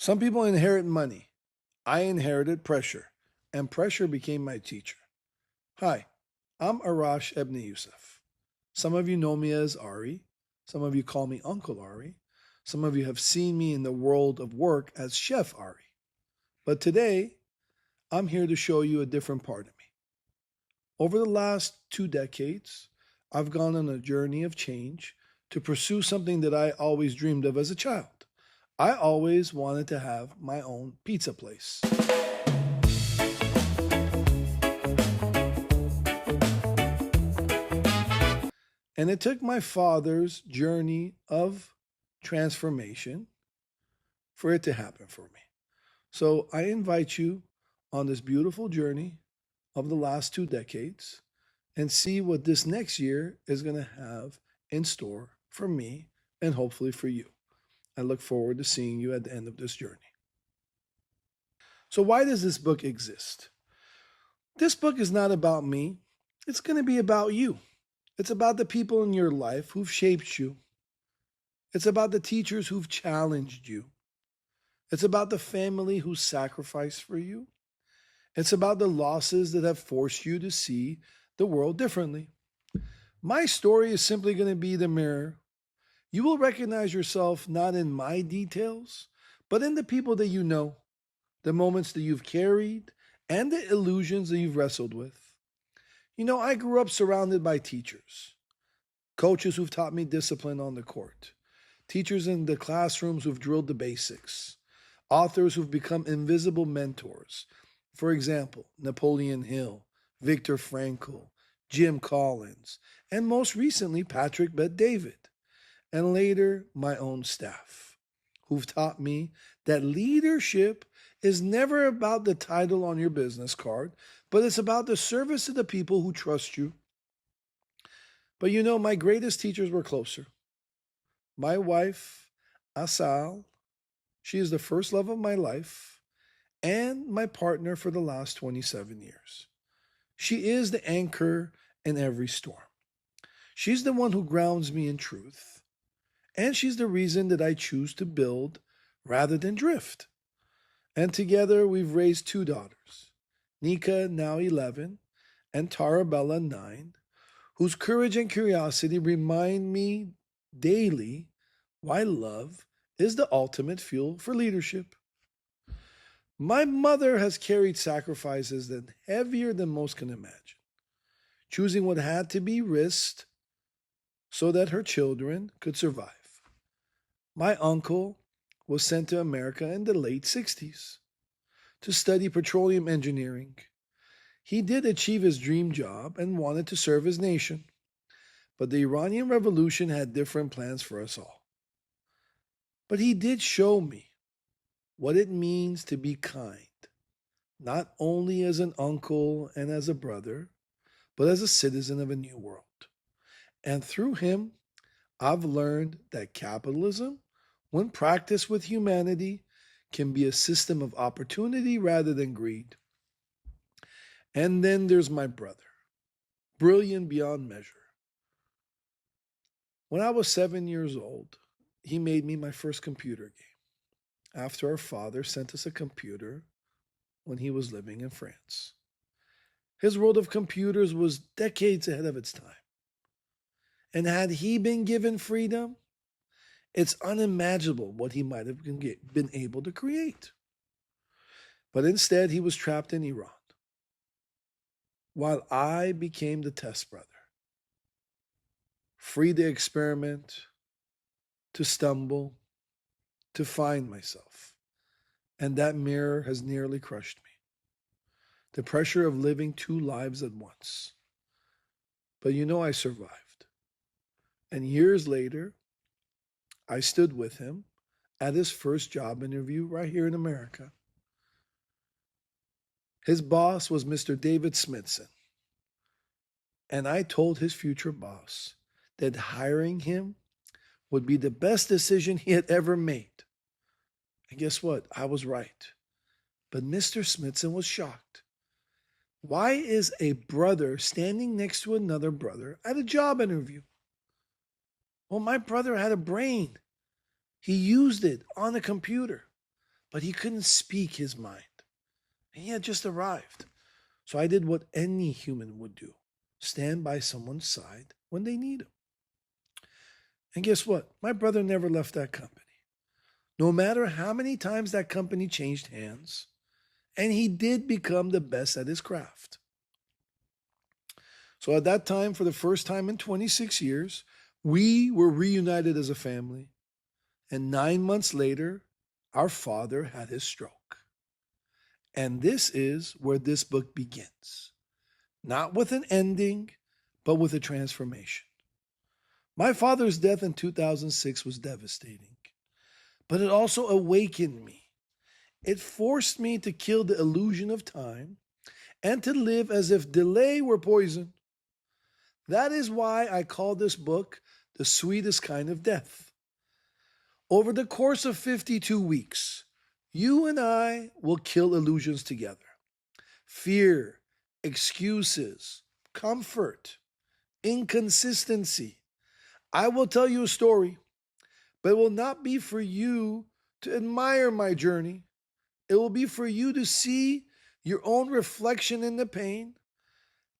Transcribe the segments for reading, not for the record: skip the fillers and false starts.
Some people inherit money. I inherited pressure, and pressure became my teacher. Hi, I'm Arash Ebni Youssef. Some of you know me as Ari. Some of you call me Uncle Ari. Some of you have seen me in the world of work as Chef Ari. But today, I'm here to show you a different part of me. Over the last 2 decades, I've gone on a journey of change to pursue something that I always dreamed of as a child. I always wanted to have my own pizza place. And it took my father's journey of transformation for it to happen for me. So I invite you on this beautiful journey of the last 2 decades and see what this next year is going to have in store for me and hopefully for you. I look forward to seeing you at the end of this journey. So, why does this book exist? This book is not about me, it's going to be about you. It's about the people in your life who've shaped you. It's about the teachers who've challenged you. It's about the family who sacrificed for you. It's about the losses that have forced you to see the world differently. My story is simply going to be the mirror. You will recognize yourself not in my details, but in the people that you know, the moments that you've carried, and the illusions that you've wrestled with. You know, I grew up surrounded by teachers, coaches who've taught me discipline on the court, teachers in the classrooms who've drilled the basics, authors who've become invisible mentors. For example, Napoleon Hill, Viktor Frankl, Jim Collins, and most recently, Patrick Bet-David, and later, my own staff, who've taught me that leadership is never about the title on your business card, but it's about the service to the people who trust you. But you know, my greatest teachers were closer. My wife, Asal, she is the first love of my life and my partner for the last 27 years. She is the anchor in every storm. She's the one who grounds me in truth. And she's the reason that I choose to build rather than drift. And together we've raised two daughters, Nika, now 11, and Tarabella, 9, whose courage and curiosity remind me daily why love is the ultimate fuel for leadership. My mother has carried sacrifices that heavier than most can imagine, choosing what had to be risked so that her children could survive. My uncle was sent to America in the late 60s to study petroleum engineering. He did achieve his dream job and wanted to serve his nation. But the Iranian Revolution had different plans for us all. But he did show me what it means to be kind, not only as an uncle and as a brother, but as a citizen of a new world. And through him, I've learned that capitalism, when practiced with humanity, can be a system of opportunity rather than greed. And then there's my brother, brilliant beyond measure. When I was 7 years old, he made me my first computer game after our father sent us a computer when he was living in France. His world of computers was decades ahead of its time. And had he been given freedom, it's unimaginable what he might have been able to create. But instead, he was trapped in Iran, while I became the test brother, free to experiment, to stumble, to find myself. And that mirror has nearly crushed me. The pressure of living two lives at once. But you know, I survived. And years later, I stood with him at his first job interview right here in America. His boss was Mr. David Smithson. And I told his future boss that hiring him would be the best decision he had ever made. And guess what? I was right. But Mr. Smithson was shocked. Why is a brother standing next to another brother at a job interview? Well, my brother had a brain. He used it on a computer. but he couldn't speak his mind. And he had just arrived. So I did what any human would do: stand by someone's side when they need him. And guess what? My brother never left that company. No matter how many times that company changed hands, and he did become the best at his craft. So at that time, for the first time in 26 years, we were reunited as a family. And 9 months later, our father had his stroke. And this is where this book begins. Not with an ending, but with a transformation. My father's death in 2006 was devastating, but it also awakened me. It forced me to kill the illusion of time and to live as if delay were poison. That is why I call this book The Sweetest Kind of Death. Over the course of 52 weeks, you and I will kill illusions together. Fear, excuses, comfort, inconsistency. I will tell you a story, but it will not be for you to admire my journey. It will be for you to see your own reflection in the pain,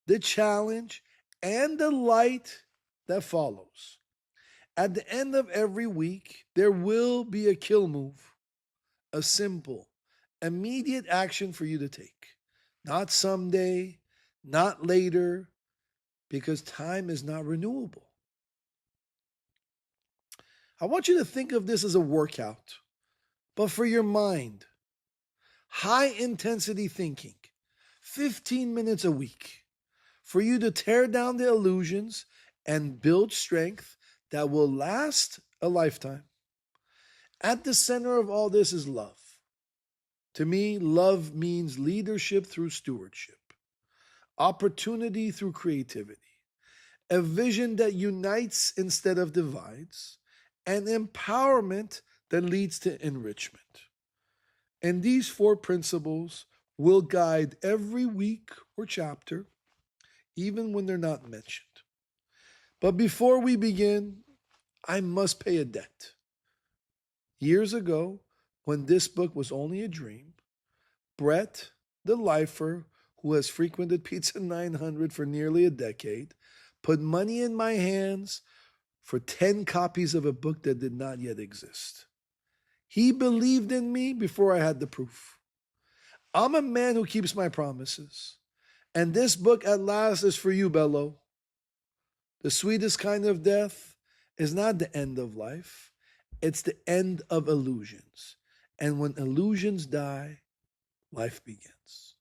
the challenge, and the light that follows. At the end of every week, there will be a kill move, a simple, immediate action for you to take. Not someday, not later, because time is not renewable. I want you to think of this as a workout, but for your mind. High intensity thinking, 15 minutes a week, for you to tear down the illusions and build strength that will last a lifetime. At the center of all this is love. To me, love means leadership through stewardship, opportunity through creativity, a vision that unites instead of divides, and empowerment that leads to enrichment. And these four principles will guide every week or chapter, even when they're not mentioned. But before we begin, I must pay a debt. Years ago, when this book was only a dream, Brett, the lifer who has frequented Pizza 900 for nearly a decade, put money in my hands for 10 copies of a book that did not yet exist. He believed in me before I had the proof. I'm a man who keeps my promises. And this book at last is for you, Bello. The Sweetest Kind of Death is not the end of life. It's the end of illusions. And when illusions die, life begins.